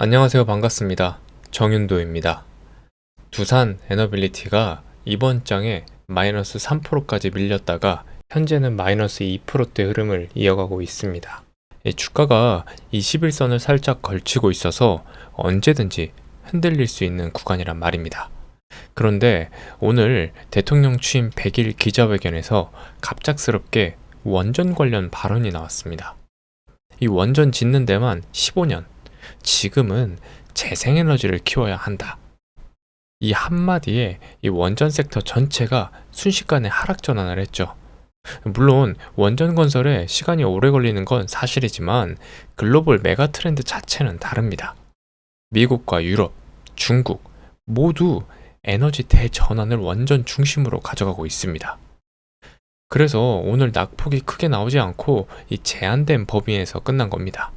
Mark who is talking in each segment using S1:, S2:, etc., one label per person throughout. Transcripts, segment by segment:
S1: 안녕하세요. 반갑습니다. 정윤도입니다. 두산 에너빌리티가 이번 장에 마이너스 3%까지 밀렸다가 현재는 마이너스 2%대 흐름을 이어가고 있습니다. 이 주가가 21선을 살짝 걸치고 있어서 언제든지 흔들릴 수 있는 구간이란 말입니다. 그런데 오늘 대통령 취임 100일 기자회견에서 갑작스럽게 원전 관련 발언이 나왔습니다. 이 원전 짓는 데만 15년, 지금은 재생에너지를 키워야 한다. 이 한마디에 이 원전 섹터 전체가 순식간에 하락 전환을 했죠. 물론 원전 건설에 시간이 오래 걸리는 건 사실이지만 글로벌 메가 트렌드 자체는 다릅니다. 미국과 유럽, 중국 모두 에너지 대전환을 원전 중심으로 가져가고 있습니다. 그래서 오늘 낙폭이 크게 나오지 않고 이 제한된 범위에서 끝난 겁니다.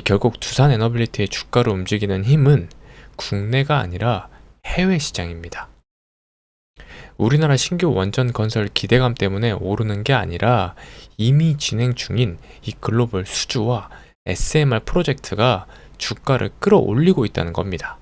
S1: 결국 두산 에너빌리티의 주가를 움직이는 힘은 국내가 아니라 해외 시장입니다. 우리나라 신규 원전 건설 기대감 때문에 오르는 게 아니라 이미 진행 중인 이 글로벌 수주와 SMR 프로젝트가 주가를 끌어올리고 있다는 겁니다.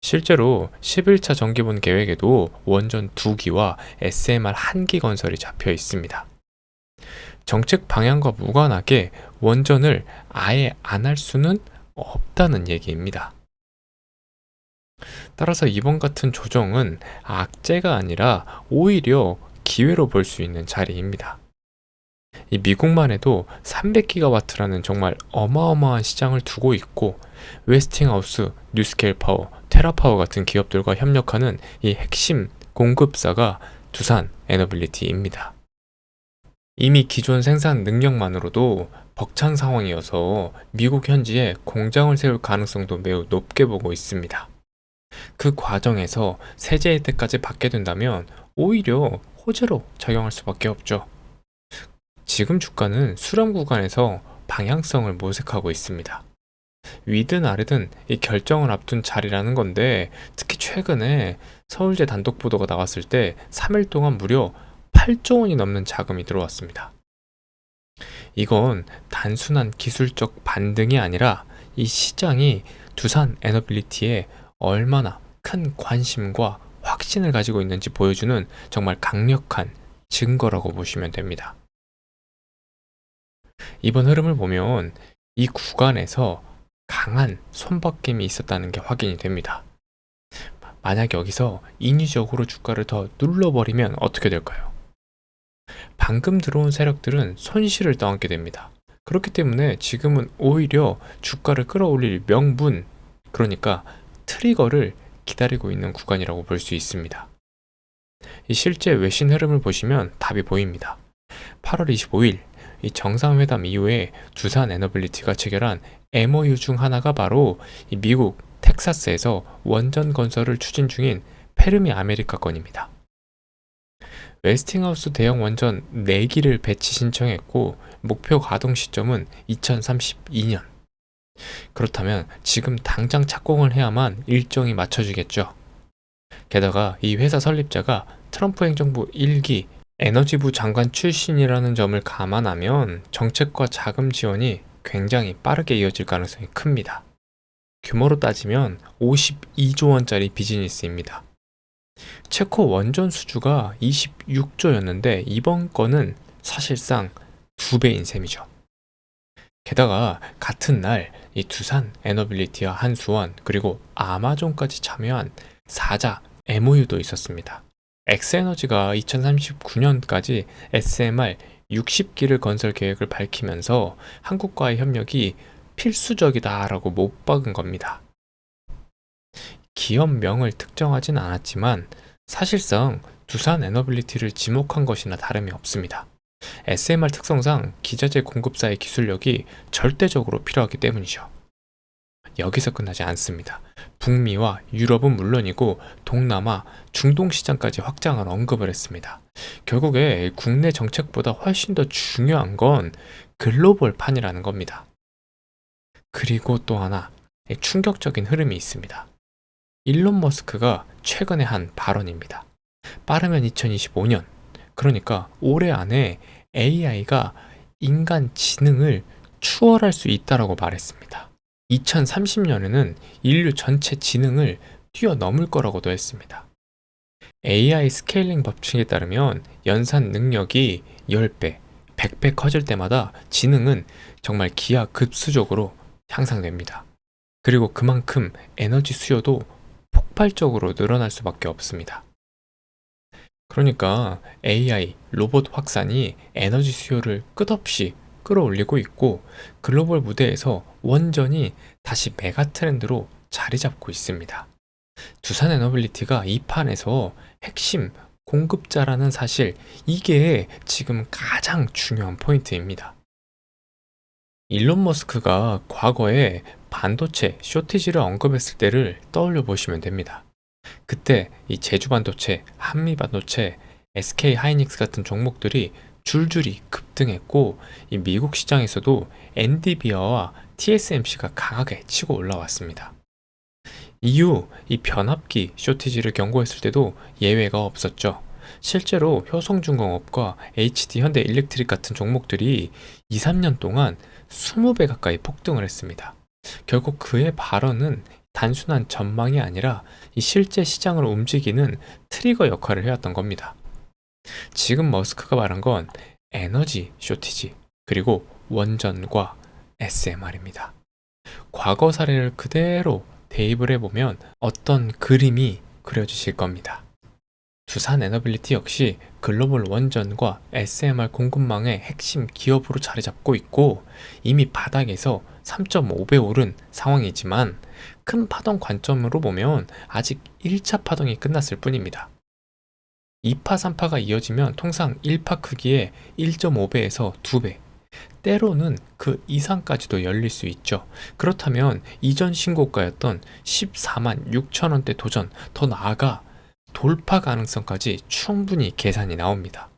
S1: 실제로 11차 정기분 계획에도 원전 2기와 SMR 1기 건설이 잡혀 있습니다. 정책 방향과 무관하게 원전을 아예 안 할 수는 없다는 얘기입니다. 따라서 이번 같은 조정은 악재가 아니라 오히려 기회로 볼 수 있는 자리입니다. 이 미국만 해도 300기가와트라는 정말 어마어마한 시장을 두고 있고 웨스팅하우스, 뉴스케일 파워, 테라파워 같은 기업들과 협력하는 이 핵심 공급사가 두산 에너빌리티입니다. 이미 기존 생산 능력만으로도 벅찬 상황이어서 미국 현지에 공장을 세울 가능성도 매우 높게 보고 있습니다. 그 과정에서 세제 혜택까지 받게 된다면 오히려 호재로 작용할 수밖에 없죠. 지금 주가는 수렴 구간에서 방향성을 모색하고 있습니다. 위든 아래든 이 결정을 앞둔 자리라는 건데 특히 최근에 서울제 단독 보도가 나왔을 때 3일 동안 무려 8조 원이 넘는 자금이 들어왔습니다. 이건 단순한 기술적 반등이 아니라 이 시장이 두산 에너빌리티에 얼마나 큰 관심과 확신을 가지고 있는지 보여주는 정말 강력한 증거라고 보시면 됩니다. 이번 흐름을 보면 이 구간에서 강한 손바뀜이 있었다는 게 확인이 됩니다. 만약 여기서 인위적으로 주가를 더 눌러버리면 어떻게 될까요? 방금 들어온 세력들은 손실을 떠안게 됩니다. 그렇기 때문에 지금은 오히려 주가를 끌어올릴 명분, 그러니까 트리거를 기다리고 있는 구간이라고 볼 수 있습니다. 이 실제 외신 흐름을 보시면 답이 보입니다. 8월 25일 이 정상회담 이후에 두산 에너빌리티가 체결한 MOU 중 하나가 바로 이 미국 텍사스에서 원전 건설을 추진 중인 페르미 아메리카 건입니다. 웨스팅하우스 대형 원전 4기를 배치 신청했고 목표 가동 시점은 2032년. 그렇다면 지금 당장 착공을 해야만 일정이 맞춰지겠죠. 게다가 이 회사 설립자가 트럼프 행정부 1기 에너지부 장관 출신이라는 점을 감안하면 정책과 자금 지원이 굉장히 빠르게 이어질 가능성이 큽니다. 규모로 따지면 52조 원짜리 비즈니스입니다. 체코 원전 수주가 26조였는데 이번 건은 사실상 2배인 셈이죠. 게다가 같은 날 이 두산 에너빌리티와 한수원 그리고 아마존까지 참여한 4자 MOU도 있었습니다. 엑스에너지가 2039년까지 SMR 60기를 건설 계획을 밝히면서 한국과의 협력이 필수적이다라고 못 박은 겁니다. 기업명을 특정하진 않았지만 사실상 두산 에너빌리티를 지목한 것이나 다름이 없습니다. SMR 특성상 기자재 공급사의 기술력이 절대적으로 필요하기 때문이죠. 여기서 끝나지 않습니다. 북미와 유럽은 물론이고 동남아, 중동 시장까지 확장을 언급을 했습니다. 결국에 국내 정책보다 훨씬 더 중요한 건 글로벌판이라는 겁니다. 그리고 또 하나 충격적인 흐름이 있습니다. 일론 머스크가 최근에 한 발언입니다. 빠르면 2025년, 그러니까 올해 안에 AI가 인간 지능을 추월할 수 있다라고 말했습니다. 2030년에는 인류 전체 지능을 뛰어넘을 거라고도 했습니다. AI 스케일링 법칙에 따르면 연산 능력이 10배, 100배 커질 때마다 지능은 정말 기하급수적으로 향상됩니다. 그리고 그만큼 에너지 수요도 폭발적으로 늘어날 수밖에 없습니다. 그러니까 AI, 로봇 확산이 에너지 수요를 끝없이 끌어올리고 있고 글로벌 무대에서 원전이 다시 메가 트렌드로 자리 잡고 있습니다. 두산 에너빌리티가 이 판에서 핵심 공급자라는 사실, 이게 지금 가장 중요한 포인트입니다. 일론 머스크가 과거에 반도체 쇼티지를 언급했을 때를 떠올려 보시면 됩니다. 그때 이 제주 반도체, 한미 반도체, SK 하이닉스 같은 종목들이 줄줄이 급등했고 이 미국 시장에서도 엔비디아와 TSMC가 강하게 치고 올라왔습니다. 이후 이 변압기 쇼티지를 경고했을 때도 예외가 없었죠. 실제로 효성중공업과 HD 현대일렉트릭 같은 종목들이 2, 3년 동안 20배 가까이 폭등을 했습니다. 결국 그의 발언은 단순한 전망이 아니라 이 실제 시장을 움직이는 트리거 역할을 해왔던 겁니다. 지금 머스크가 말한 건 에너지 쇼티지, 그리고 원전과 SMR입니다. 과거 사례를 그대로 대입을 해보면 어떤 그림이 그려지실 겁니다. 두산 에너빌리티 역시 글로벌 원전과 SMR 공급망의 핵심 기업으로 자리 잡고 있고 이미 바닥에서 3.5배 오른 상황이지만 큰 파동 관점으로 보면 아직 1차 파동이 끝났을 뿐입니다. 2파, 3파가 이어지면 통상 1파 크기의 1.5배에서 2배, 때로는 그 이상까지도 열릴 수 있죠. 그렇다면 이전 신고가였던 14만 6천 원대 도전, 더 나아가 돌파 가능성까지 충분히 계산이 나옵니다.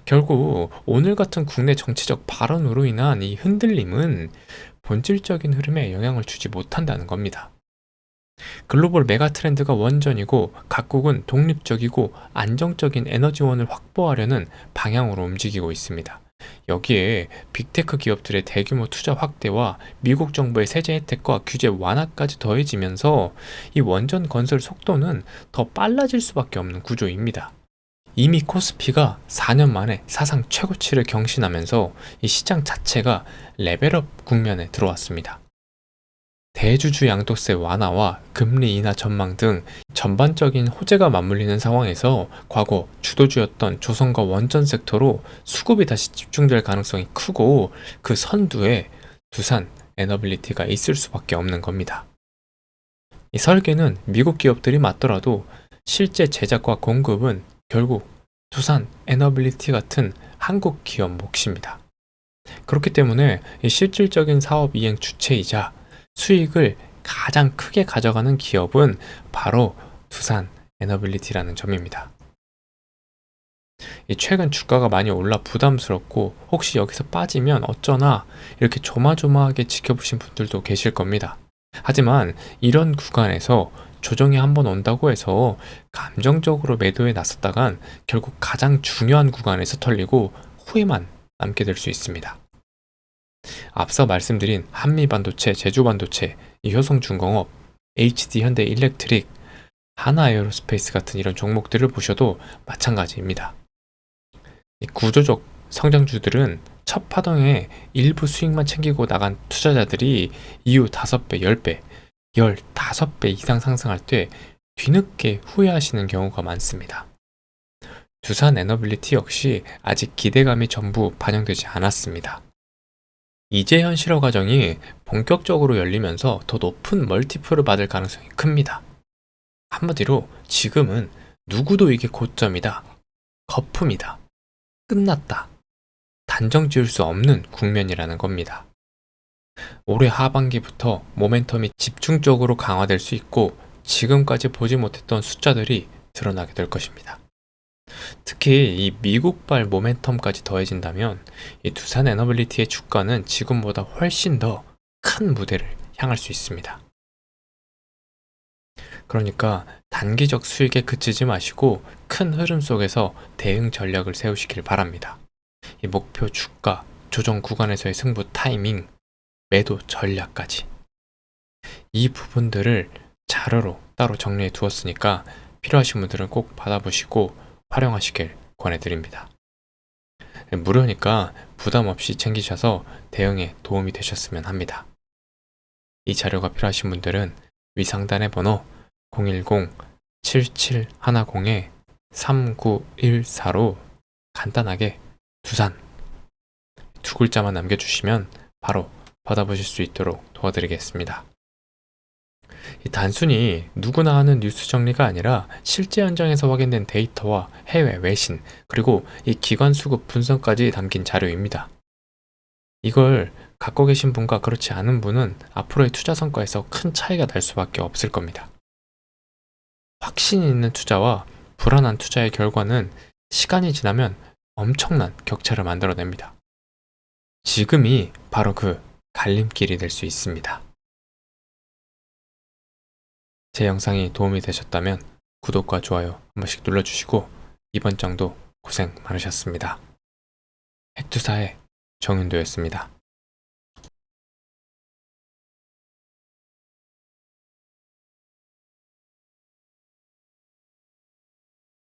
S1: 결국 오늘 같은 국내 정치적 발언으로 인한 이 흔들림은 본질적인 흐름에 영향을 주지 못한다는 겁니다. 글로벌 메가 트렌드가 원전이고 각국은 독립적이고 안정적인 에너지원을 확보하려는 방향으로 움직이고 있습니다. 여기에 빅테크 기업들의 대규모 투자 확대와 미국 정부의 세제 혜택과 규제 완화까지 더해지면서 이 원전 건설 속도는 더 빨라질 수밖에 없는 구조입니다. 이미 코스피가 4년 만에 사상 최고치를 경신하면서 이 시장 자체가 레벨업 국면에 들어왔습니다. 대주주 양도세 완화와 금리 인하 전망 등 전반적인 호재가 맞물리는 상황에서 과거 주도주였던 조선과 원전 섹터로 수급이 다시 집중될 가능성이 크고 그 선두에 두산 에너빌리티가 있을 수밖에 없는 겁니다. 이 설계는 미국 기업들이 맞더라도 실제 제작과 공급은 결국 두산 에너빌리티 같은 한국 기업 몫입니다. 그렇기 때문에 이 실질적인 사업 이행 주체이자 수익을 가장 크게 가져가는 기업은 바로 두산 에너빌리티라는 점입니다. 최근 주가가 많이 올라 부담스럽고 혹시 여기서 빠지면 어쩌나 이렇게 조마조마하게 지켜보신 분들도 계실 겁니다. 하지만 이런 구간에서 조정이 한번 온다고 해서 감정적으로 매도에 나섰다간 결국 가장 중요한 구간에서 털리고 후회만 남게 될 수 있습니다. 앞서 말씀드린 한미반도체, 제주반도체, 효성중공업, HD 현대일렉트릭, 하나에어로스페이스 같은 이런 종목들을 보셔도 마찬가지입니다. 이 구조적 성장주들은 첫 파동에 일부 수익만 챙기고 나간 투자자들이 이후 5배, 10배, 15배 이상 상승할 때 뒤늦게 후회하시는 경우가 많습니다. 두산 에너빌리티 역시 아직 기대감이 전부 반영되지 않았습니다. 이제 현실화 과정이 본격적으로 열리면서 더 높은 멀티플을 받을 가능성이 큽니다. 한마디로 지금은 누구도 이게 고점이다, 거품이다, 끝났다, 단정 지을 수 없는 국면이라는 겁니다. 올해 하반기부터 모멘텀이 집중적으로 강화될 수 있고 지금까지 보지 못했던 숫자들이 드러나게 될 것입니다. 특히 이 미국발 모멘텀까지 더해진다면 이 두산 에너빌리티의 주가는 지금보다 훨씬 더 큰 무대를 향할 수 있습니다. 그러니까 단기적 수익에 그치지 마시고 큰 흐름 속에서 대응 전략을 세우시길 바랍니다. 이 목표 주가, 조정 구간에서의 승부 타이밍, 매도 전략까지. 이 부분들을 자료로 따로 정리해 두었으니까 필요하신 분들은 꼭 받아보시고 활용하시길 권해드립니다. 무료니까 부담 없이 챙기셔서 대응에 도움이 되셨으면 합니다. 이 자료가 필요하신 분들은 위 상단의 번호 010-7710-3914로 간단하게 두산 두 글자만 남겨주시면 바로 받아보실 수 있도록 도와드리겠습니다. 단순히 누구나 하는 뉴스 정리가 아니라 실제 현장에서 확인된 데이터와 해외 외신, 그리고 이 기관 수급 분석까지 담긴 자료입니다. 이걸 갖고 계신 분과 그렇지 않은 분은 앞으로의 투자 성과에서 큰 차이가 날 수밖에 없을 겁니다. 확신 있는 투자와 불안한 투자의 결과는 시간이 지나면 엄청난 격차를 만들어냅니다. 지금이 바로 그 갈림길이 될 수 있습니다. 제 영상이 도움이 되셨다면 구독과 좋아요 한 번씩 눌러주시고 이번 장도 고생 많으셨습니다. 핵투사의 정윤도였습니다.